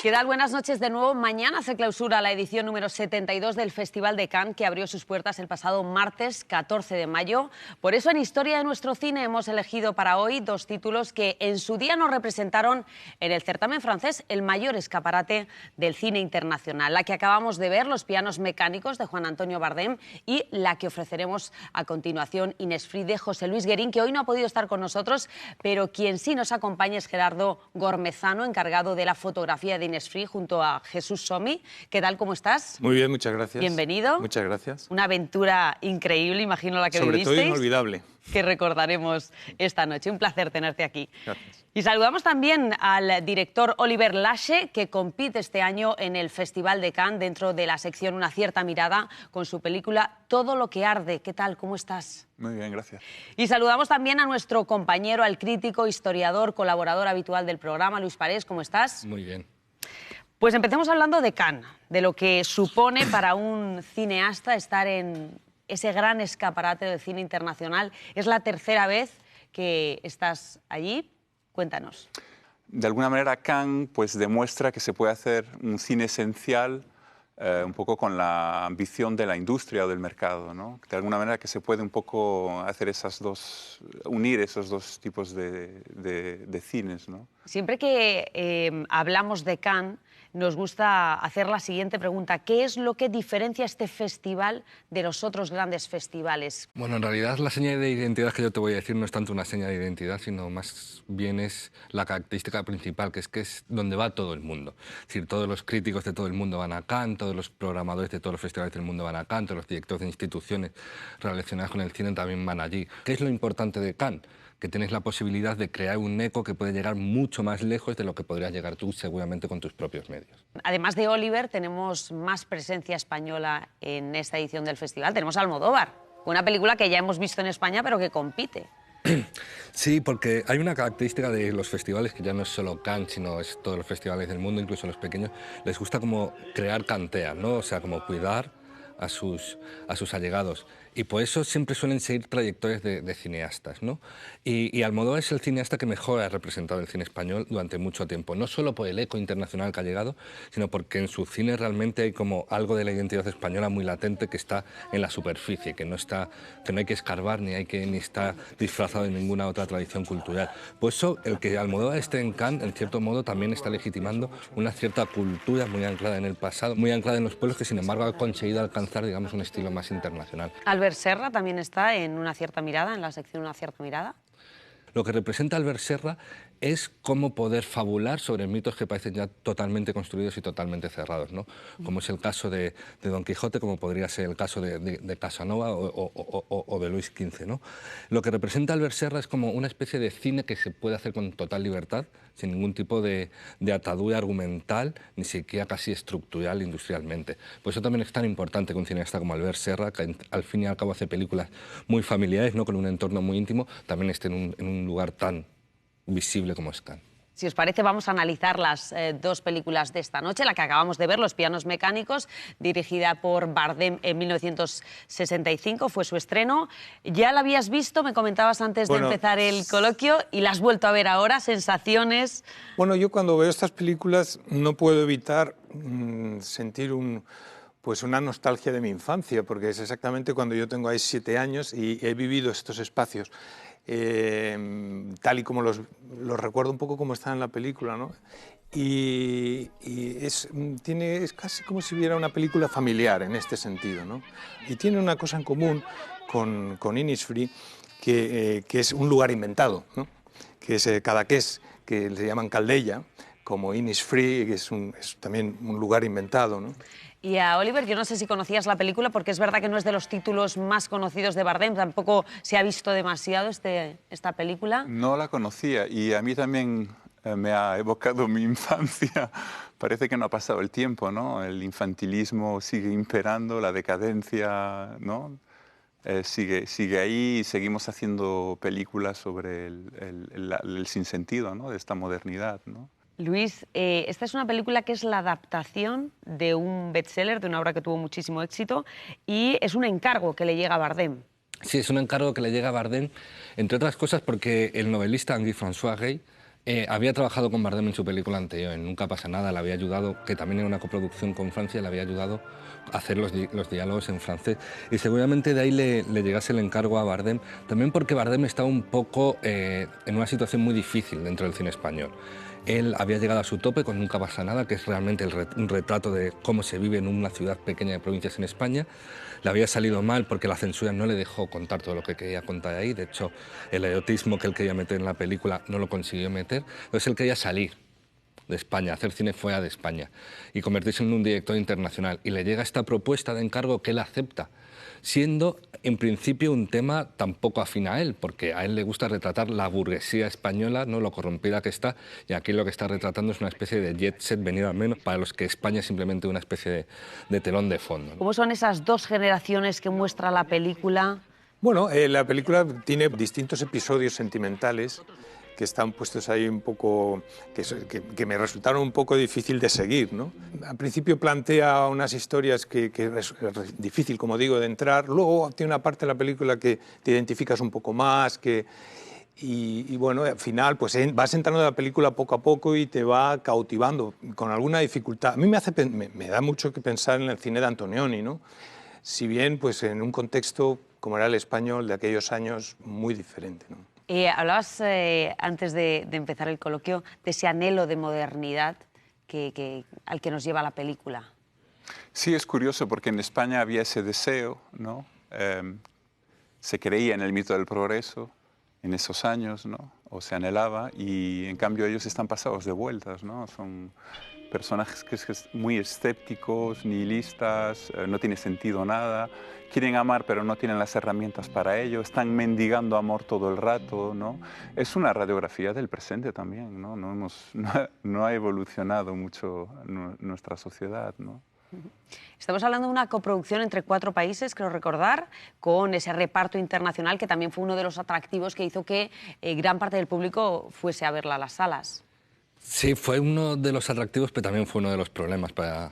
¿Qué tal? Buenas noches de nuevo. Mañana se clausura la edición número 72 del Festival de Cannes, que abrió sus puertas el pasado martes 14 de mayo. Por eso, en Historia de nuestro cine hemos elegido para hoy dos títulos que en su día nos representaron en el certamen francés, el mayor escaparate del cine internacional. La que acabamos de ver, Los pianos mecánicos, de Juan Antonio Bardem, y la que ofreceremos a continuación, Inés-Free, de José Luis Guerín, que hoy no ha podido estar con nosotros, pero quien sí nos acompaña es Gerardo Gormezano, encargado de la fotografía de Inés-Free, junto a Jesús Somi. ¿Qué tal? ¿Cómo estás? Muy bien, muchas gracias. Bienvenido. Muchas gracias. Una aventura increíble, imagino, la que Sobre vivisteis. todo inolvidable. Que recordaremos esta noche. Un placer tenerte aquí. Gracias. Y saludamos también al director Oliver Lache, que compite este año en el Festival de Cannes dentro de la sección Una cierta mirada con su película Todo lo que arde. ¿Qué tal? ¿Cómo estás? Muy bien, gracias. Y saludamos también a nuestro compañero, al crítico, historiador, colaborador habitual del programa, Luis Parés. ¿Cómo estás? Muy bien. Pues empecemos hablando de Cannes, de lo que supone para un cineasta estar en ese gran escaparate del cine internacional. Es la tercera vez que estás allí. Cuéntanos. De alguna manera, Cannes pues, demuestra que se puede hacer un cine esencial un poco con la ambición de la industria o del mercado, ¿no? De alguna manera que se puede un poco hacer unir esos dos tipos de cines, ¿no? Siempre que hablamos de Cannes, nos gusta hacer la siguiente pregunta. ¿Qué es lo que diferencia este festival de los otros grandes festivales? Bueno, en realidad la seña de identidad que yo te voy a decir no es tanto una seña de identidad, sino más bien es la característica principal, que es donde va todo el mundo. Es decir, todos los críticos de todo el mundo van a Cannes, todos los programadores de todos los festivales del mundo van a Cannes, todos los directores de instituciones relacionadas con el cine también van allí. ¿Qué es lo importante de Cannes? Que tienes la posibilidad de crear un eco que puede llegar mucho más lejos de lo que podrías llegar tú seguramente con tus propios medios. Además de Oliver, tenemos más presencia española en esta edición del festival. Tenemos a Almodóvar, una película que ya hemos visto en España, pero que compite. Sí, porque hay una característica de los festivales, que ya no es solo Cannes, sino es todos los festivales del mundo, incluso los pequeños, les gusta como crear canteas, ¿no? O sea, como cuidar a sus allegados. Y por eso siempre suelen seguir trayectorias de cineastas, ¿no? Y Almodóvar es el cineasta que mejor ha representado el cine español durante mucho tiempo, no solo por el eco internacional que ha llegado, sino porque en su cine realmente hay como algo de la identidad española muy latente que está en la superficie, que no hay que escarbar ni está disfrazado de ninguna otra tradición cultural. Por eso el que Almodóvar esté en Cannes, en cierto modo, también está legitimando una cierta cultura muy anclada en el pasado, muy anclada en los pueblos, que sin embargo ha conseguido alcanzar, digamos, un estilo más internacional. Albert Serra también está en Una cierta mirada, en la sección Una cierta mirada. Lo que representa Albert Serra es cómo poder fabular sobre mitos que parecen ya totalmente construidos y totalmente cerrados, ¿no? Como es el caso de Don Quijote, como podría ser el caso de Casanova o de Luis XV, ¿no? Lo que representa Albert Serra es como una especie de cine que se puede hacer con total libertad, sin ningún tipo de atadura argumental, ni siquiera casi estructural industrialmente. Por eso también es tan importante que un cineasta como Albert Serra, que al fin y al cabo hace películas muy familiares, ¿no? Con un entorno muy íntimo, también esté en un lugar tan visible como es Cannes. Si os parece, vamos a analizar las dos películas de esta noche. La que acabamos de ver, Los pianos mecánicos, dirigida por Bardem en 1965, fue su estreno. Ya la habías visto, me comentabas antes de empezar el coloquio, y la has vuelto a ver ahora, sensaciones. Bueno, yo cuando veo estas películas no puedo evitar sentir una nostalgia de mi infancia, porque es exactamente cuando yo tengo ahí 7 años y he vivido estos espacios. Tal y como los recuerdo un poco como está en la película, ¿no? Y es casi como si hubiera una película familiar en este sentido, ¿no? Y tiene una cosa en común con Innisfree, que es un lugar inventado, ¿no? Que es Cadaqués, que le llaman Caldeia, como Innisfree, que es también un lugar inventado, ¿no? Y a Oliver, yo no sé si conocías la película, porque es verdad que no es de los títulos más conocidos de Bardem, tampoco se ha visto demasiado esta película. No la conocía y a mí también me ha evocado mi infancia. Parece que no ha pasado el tiempo, ¿no? El infantilismo sigue imperando, la decadencia, ¿no? Sigue ahí y seguimos haciendo películas sobre el sinsentido, ¿no? De esta modernidad, ¿no? Luis, esta es una película que es la adaptación de un bestseller, de una obra que tuvo muchísimo éxito, y es un encargo que le llega a Bardem. Sí, es un encargo que le llega a Bardem, entre otras cosas porque el novelista Henri François Rey Había trabajado con Bardem en su película anterior, en Nunca pasa nada, le había ayudado, que también era una coproducción con Francia, le había ayudado a hacer los diálogos en francés. Y seguramente de ahí le llegase el encargo a Bardem, también porque Bardem estaba un poco en una situación muy difícil dentro del cine español. Él había llegado a su tope con Nunca pasa nada, que es realmente un retrato de cómo se vive en una ciudad pequeña de provincias en España. Le había salido mal porque la censura no le dejó contar todo lo que quería contar ahí. De hecho, el erotismo que él quería meter en la película no lo consiguió meter. Entonces él quería salir de España, hacer cine fuera de España y convertirse en un director internacional. Y le llega esta propuesta de encargo que él acepta, siendo en principio un tema tampoco afín a él, porque a él le gusta retratar la burguesía española, no lo corrompida que está, y aquí lo que está retratando es una especie de jet set venido al menos, para los que España es simplemente una especie de telón de fondo, ¿no? ¿Cómo son esas dos generaciones que muestra la película? Bueno, la película tiene distintos episodios sentimentales que están puestos ahí un poco, que me resultaron un poco difícil de seguir, ¿no? Al principio plantea unas historias que es difícil, como digo, de entrar. Luego tiene una parte de la película que te identificas un poco más, y bueno, al final pues vas entrando en la película poco a poco y te va cautivando con alguna dificultad. A mí me da mucho que pensar en el cine de Antonioni, ¿no? Si bien pues en un contexto como era el español de aquellos años, muy diferente, ¿no? Hablabas antes de empezar el coloquio de ese anhelo de modernidad al que nos lleva la película. Sí, es curioso porque en España había ese deseo, ¿no? Se creía en el mito del progreso en esos años, ¿no? O se anhelaba, y en cambio ellos están pasados de vueltas, ¿no? Son personajes que muy escépticos, nihilistas, no tiene sentido nada, quieren amar pero no tienen las herramientas para ello, están mendigando amor todo el rato, ¿no? Es una radiografía del presente también, ¿no? No ha evolucionado mucho nuestra sociedad, ¿no? Estamos hablando de una coproducción entre 4 países, creo recordar, con ese reparto internacional que también fue uno de los atractivos que hizo que gran parte del público fuese a verla a las salas. Sí, fue uno de los atractivos, pero también fue uno de los problemas para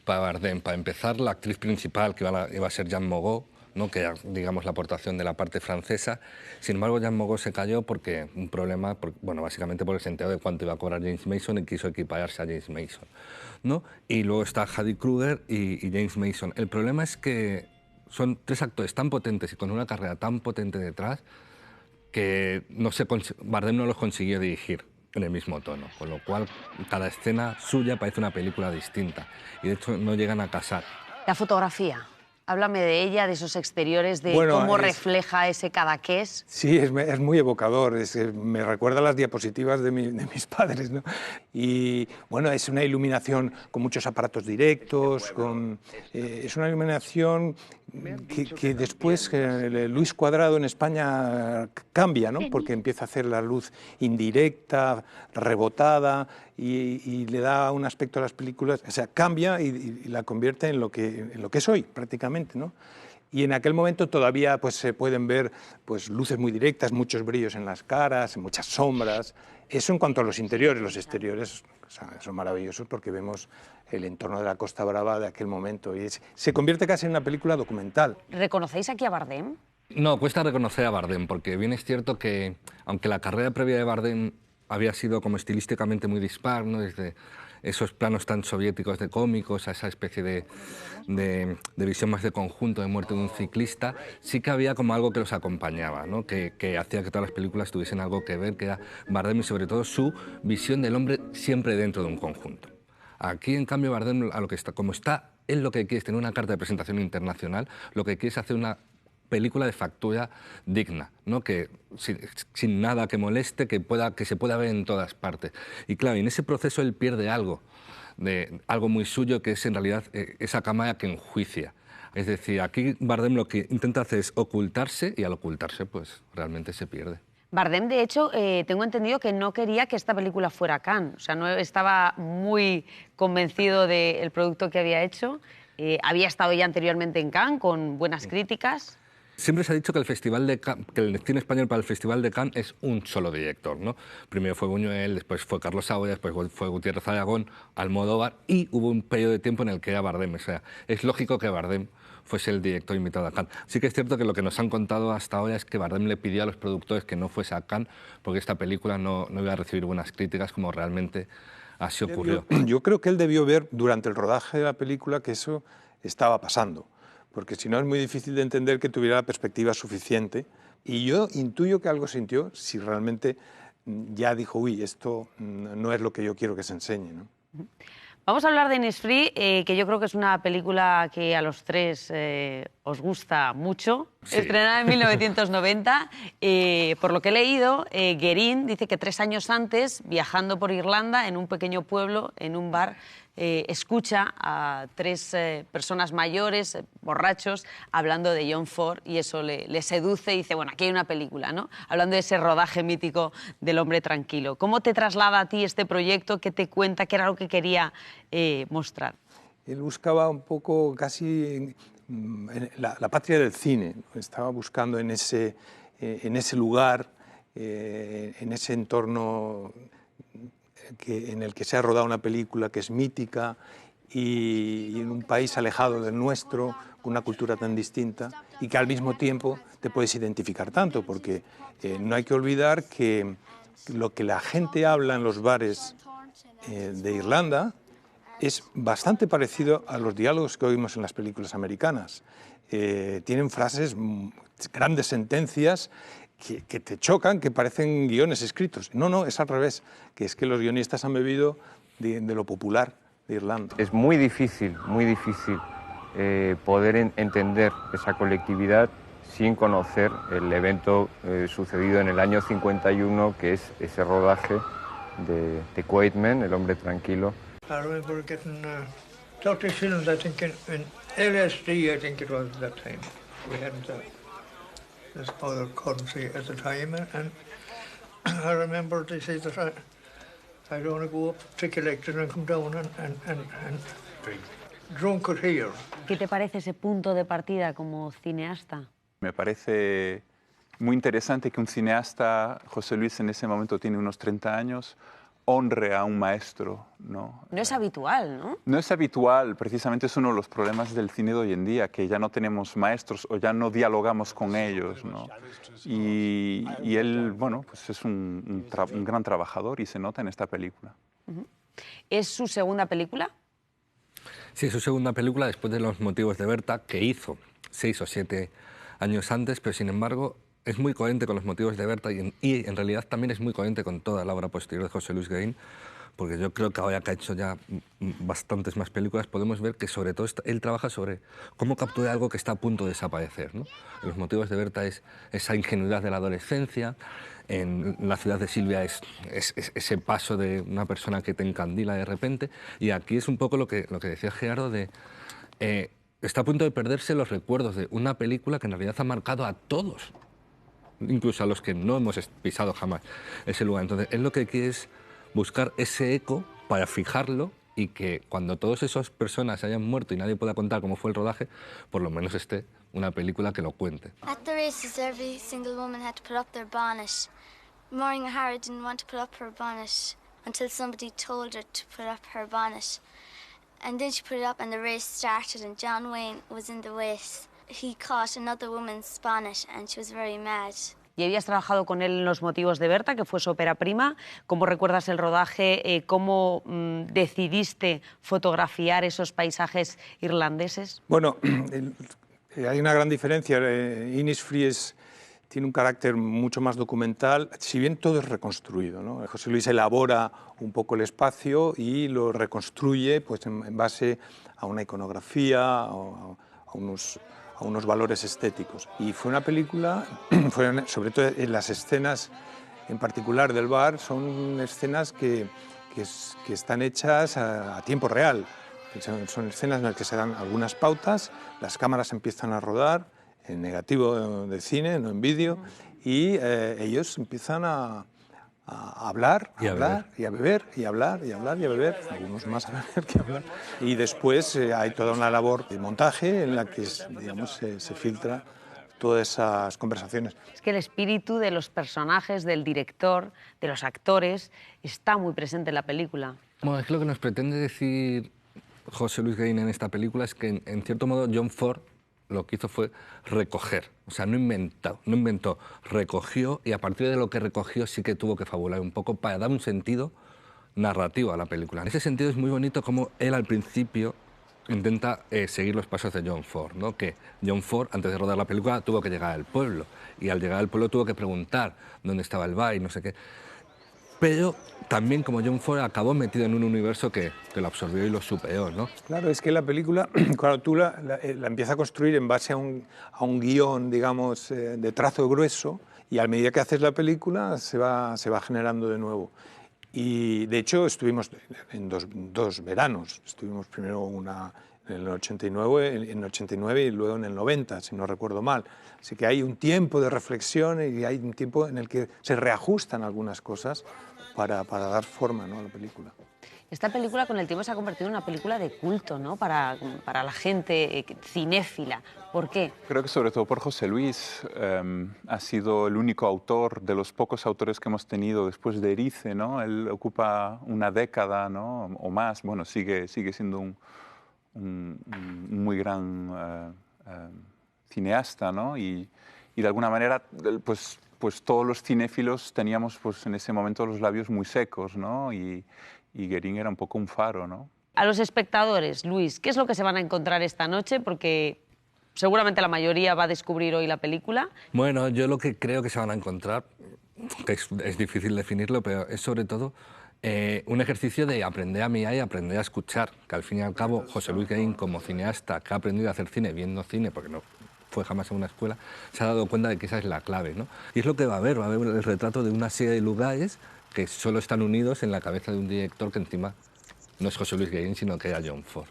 Bardem. Para empezar, la actriz principal, que iba a ser Jeanne Moreau, ¿no? Que era, digamos, la aportación de la parte francesa. Sin embargo, Jeanne Moreau se cayó porque un problema, bueno, básicamente porque se enteró de cuánto iba a cobrar James Mason y quiso equipararse a James Mason, ¿no? Y luego está Hedy Kruger y James Mason. El problema es que son 3 actores tan potentes y con una carrera tan potente detrás que Bardem no los consiguió dirigir en el mismo tono, con lo cual cada escena suya parece una película distinta y de hecho no llegan a casar. La fotografía, háblame de ella, de esos exteriores, de cómo refleja ese Cadaqués. Sí, es muy evocador, me recuerda a las diapositivas de mis padres, ¿no? Y bueno, es una iluminación con muchos aparatos directos, es una iluminación que después Luis Cuadrado en España cambia, ¿no? Porque empieza a hacer la luz indirecta, rebotada, y le da un aspecto a las películas, o sea, cambia y la convierte en lo que es hoy, prácticamente, ¿no? Y en aquel momento todavía pues, se pueden ver pues, luces muy directas, muchos brillos en las caras, muchas sombras. Eso en cuanto a los interiores. Los exteriores, o sea, son maravillosos porque vemos el entorno de la Costa Brava de aquel momento. Y se convierte casi en una película documental. ¿Reconocéis aquí a Bardem? No, cuesta reconocer a Bardem, porque bien es cierto que, aunque la carrera previa de Bardem había sido como estilísticamente muy dispar, ¿no? Desde esos planos tan soviéticos de cómicos a esa especie de visión más de conjunto de muerte de un ciclista, sí que había como algo que los acompañaba, ¿no? que hacía que todas las películas tuviesen algo que ver, que era Bardem y sobre todo su visión del hombre siempre dentro de un conjunto. Aquí, en cambio, Bardem, como está, él lo que quiere es tener una carta de presentación internacional, lo que quiere es hacer una película de factura digna, ¿no? Que sin nada que moleste, que se pueda ver en todas partes. Y claro, en ese proceso él pierde algo muy suyo, que es en realidad esa cámara que enjuicia. Es decir, aquí Bardem lo que intenta hacer es ocultarse, y al ocultarse pues realmente se pierde. Bardem, de hecho, tengo entendido que no quería que esta película fuera a Cannes. O sea, no estaba muy convencido del producto que había hecho. Había estado ya anteriormente en Cannes con buenas críticas. Siempre se ha dicho que el cine español para el Festival de Cannes es un solo director, ¿no? Primero fue Buñuel, después fue Carlos Saura, después fue Gutiérrez Aragón, Almodóvar, y hubo un periodo de tiempo en el que era Bardem. O sea, es lógico que Bardem fuese el director invitado a Cannes. Sí que es cierto que lo que nos han contado hasta ahora es que Bardem le pidió a los productores que no fuese a Cannes porque esta película no iba a recibir buenas críticas como realmente así ocurrió. Yo creo que él debió ver durante el rodaje de la película que eso estaba pasando, porque si no es muy difícil de entender que tuviera la perspectiva suficiente. Y yo intuyo que algo sintió si realmente ya dijo, uy, esto no es lo que yo quiero que se enseñe, ¿no? Vamos a hablar de Innisfree, que yo creo que es una película que a los tres os gusta mucho. Sí. Estrenada en 1990. Por lo que he leído, Guérin dice que 3 años antes, viajando por Irlanda, en un pequeño pueblo, en un bar, escucha a 3 personas mayores, borrachos, hablando de John Ford, y eso le seduce y dice, bueno, aquí hay una película, ¿no? Hablando de ese rodaje mítico del hombre tranquilo. ¿Cómo te traslada a ti este proyecto? ¿Qué te cuenta? ¿Qué era lo que quería mostrar? Él buscaba un poco casi la patria del cine. Estaba buscando en ese lugar, en ese entorno en el que se ha rodado una película que es mítica y en un país alejado del nuestro, con una cultura tan distinta y que al mismo tiempo te puedes identificar tanto, porque no hay que olvidar que lo que la gente habla en los bares de Irlanda es bastante parecido a los diálogos que oímos en las películas americanas. Tienen frases, grandes sentencias que te chocan, que parecen guiones escritos. No, es al revés, que es que los guionistas han bebido de lo popular de Irlanda. Es muy difícil poder entender esa colectividad sin conocer el evento sucedido en el año 51, que es ese rodaje de The Quiet Man, El hombre tranquilo. I remember getting Dr. Shillings, I think, in LSD, I think it was at that time. We hadn't this other currency at the time, and I remember they said that I'd only go up to collect it and come down and drunk it here. ¿Qué te parece ese punto de partida como cineasta? Me parece muy interesante que un cineasta, José Luis en ese momento tiene unos 30 años, honre a un maestro, ¿no? No es habitual, ¿no? No es habitual, precisamente es uno de los problemas del cine de hoy en día, que ya no tenemos maestros o ya no dialogamos con ellos, ¿no? Y él, bueno, pues es un gran trabajador y se nota en esta película. ¿Es su segunda película? Sí, es su segunda película después de Los motivos de Berta, que hizo 6 o 7 años antes, pero sin embargo es muy coherente con Los motivos de Berta y en realidad también es muy coherente con toda la obra posterior de José Luis Guérin, porque yo creo que ahora que ha hecho ya bastantes más películas podemos ver que sobre todo él trabaja sobre cómo capturar algo que está a punto de desaparecer, ¿no? Los motivos de Berta es esa ingenuidad de la adolescencia, en La ciudad de Silvia es ese paso de una persona que te encandila de repente, y aquí es un poco lo que decía Gerardo de... está a punto de perderse los recuerdos de una película que en realidad ha marcado a todos, incluso a los que no hemos pisado jamás ese lugar. Entonces, él lo que quiere es buscar ese eco para fijarlo y que cuando todas esas personas hayan muerto y nadie pueda contar cómo fue el rodaje, por lo menos esté una película que lo cuente. At the races, every single woman had to put up their bonnet. Maureen O'Hara didn't want to put up her bonnet until somebody told her to put up her bonnet. And then she put it up and the race started and John Wayne was in the race. He caught another woman's bonnet and she was very mad. Y habías trabajado con él en Los motivos de Berta, que fue su ópera prima. ¿Cómo recuerdas el rodaje? ¿Cómo decidiste fotografiar esos paisajes irlandeses? Bueno, hay una gran diferencia. Innisfree tiene un carácter mucho más documental, si bien todo es reconstruido, ¿no? José Luis elabora un poco el espacio y lo reconstruye pues, en base a una iconografía, a unos valores estéticos. Y fue una película, sobre todo en las escenas en particular del bar, son escenas que están hechas a tiempo real. Son escenas en las que se dan algunas pautas, las cámaras empiezan a rodar, en negativo de cine, no en vídeo, y ellos empiezan a hablar, a beber, y a hablar, y a beber, algunos más a beber que a hablar. Y después hay toda una labor de montaje en la que, digamos, se filtra todas esas conversaciones. Es que el espíritu de los personajes, del director, de los actores, está muy presente en la película. Bueno, es que lo que nos pretende decir José Luis Guérin en esta película es que, en cierto modo, John Ford lo que hizo fue recoger, o sea, no inventó, recogió, y a partir de lo que recogió sí que tuvo que fabular un poco para dar un sentido narrativo a la película. En ese sentido es muy bonito como él al principio intenta seguir los pasos de John Ford, ¿no? Que John Ford, antes de rodar la película, tuvo que llegar al pueblo, y al llegar al pueblo tuvo que preguntar dónde estaba el bar y no sé qué. Pero también, como John Ford, acabó metido en un universo que lo absorbió y lo superó, ¿no? Claro, es que la película, cuando tú la empiezas a construir en base a un guión, digamos, de trazo grueso, y a medida que haces la película se va generando de nuevo. Y, de hecho, estuvimos en dos veranos. Estuvimos primero en el 89 y luego en el 90, si no recuerdo mal. Así que hay un tiempo de reflexión y hay un tiempo en el que se reajustan algunas cosas para dar forma, ¿no?, a la película. Esta película con el tiempo se ha convertido en una película de culto, ¿no?, para la gente cinéfila. ¿Por qué? Creo que sobre todo por José Luis. Ha sido el único autor de los pocos autores que hemos tenido después de Erice, ¿no? Él ocupa una década, ¿no?, o más. Bueno, sigue siendo un muy gran cineasta, ¿no? Y de alguna manera, pues todos los cinéfilos teníamos pues en ese momento los labios muy secos, ¿no? Y Guérin era un poco un faro, ¿no? A los espectadores, Luis, ¿qué es lo que se van a encontrar esta noche? Porque seguramente la mayoría va a descubrir hoy la película. Bueno, yo lo que creo que se van a encontrar, que es difícil definirlo, pero es sobre todo un ejercicio de aprender a mirar y aprender a escuchar, que al fin y al cabo José Luis Guérin, como cineasta que ha aprendido a hacer cine viendo cine, porque no fue jamás en una escuela, se ha dado cuenta de que esa es la clave, ¿no? Y es lo que va a haber el retrato de una serie de lugares que solo están unidos en la cabeza de un director que encima no es José Luis Guérin, sino que era John Ford.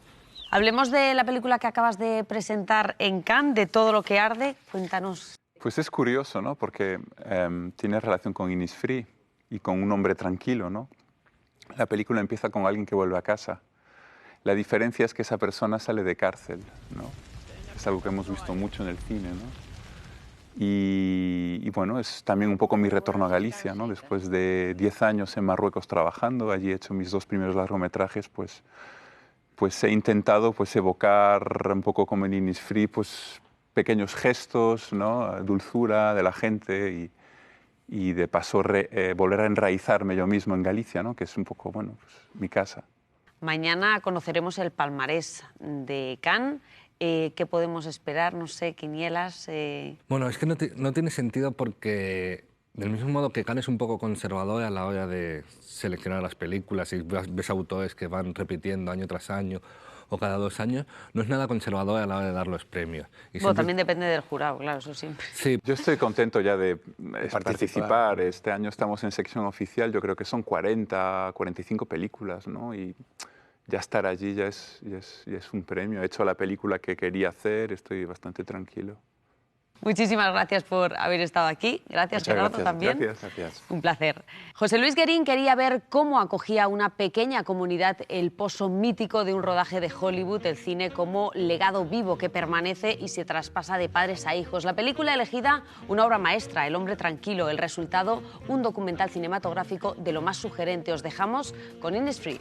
Hablemos de la película que acabas de presentar en Cannes, de Todo lo que arde. Cuéntanos. Pues es curioso, ¿no? Porque tiene relación con Innisfree y con Un hombre tranquilo, ¿no? La película empieza con alguien que vuelve a casa. La diferencia es que esa persona sale de cárcel, ¿no? Es algo que hemos visto mucho en el cine, ¿no? Y bueno, es también un poco mi retorno a Galicia, ¿no? Después de 10 años en Marruecos trabajando, allí he hecho mis 2 primeros largometrajes, pues he intentado pues evocar un poco como en Innisfree, pues pequeños gestos, ¿no?, dulzura de la gente y de paso volver a enraizarme yo mismo en Galicia, ¿no?, que es un poco, bueno, pues, mi casa. Mañana conoceremos el palmarés de Cannes. ¿Qué podemos esperar? No sé, quinielas. Bueno, es que no tiene sentido porque, del mismo modo que Cannes es un poco conservador a la hora de seleccionar las películas y ves autores que van repitiendo año tras año o cada 2 años, no es nada conservador a la hora de dar los premios. Y bueno, también depende del jurado, claro, eso siempre. Sí. Yo estoy contento ya de participar. Este año estamos en sección oficial, yo creo que son 45 películas, ¿no? Y ya estar allí ya es un premio. He hecho la película que quería hacer, estoy bastante tranquilo. Muchísimas gracias por haber estado aquí. Gracias, Muchas Gerardo, gracias. también. Gracias. Un placer. José Luis Guérin quería ver cómo acogía una pequeña comunidad el pozo mítico de un rodaje de Hollywood, el cine como legado vivo que permanece y se traspasa de padres a hijos. La película elegida, una obra maestra, El hombre tranquilo. El resultado, un documental cinematográfico de lo más sugerente. Os dejamos con Innisfree.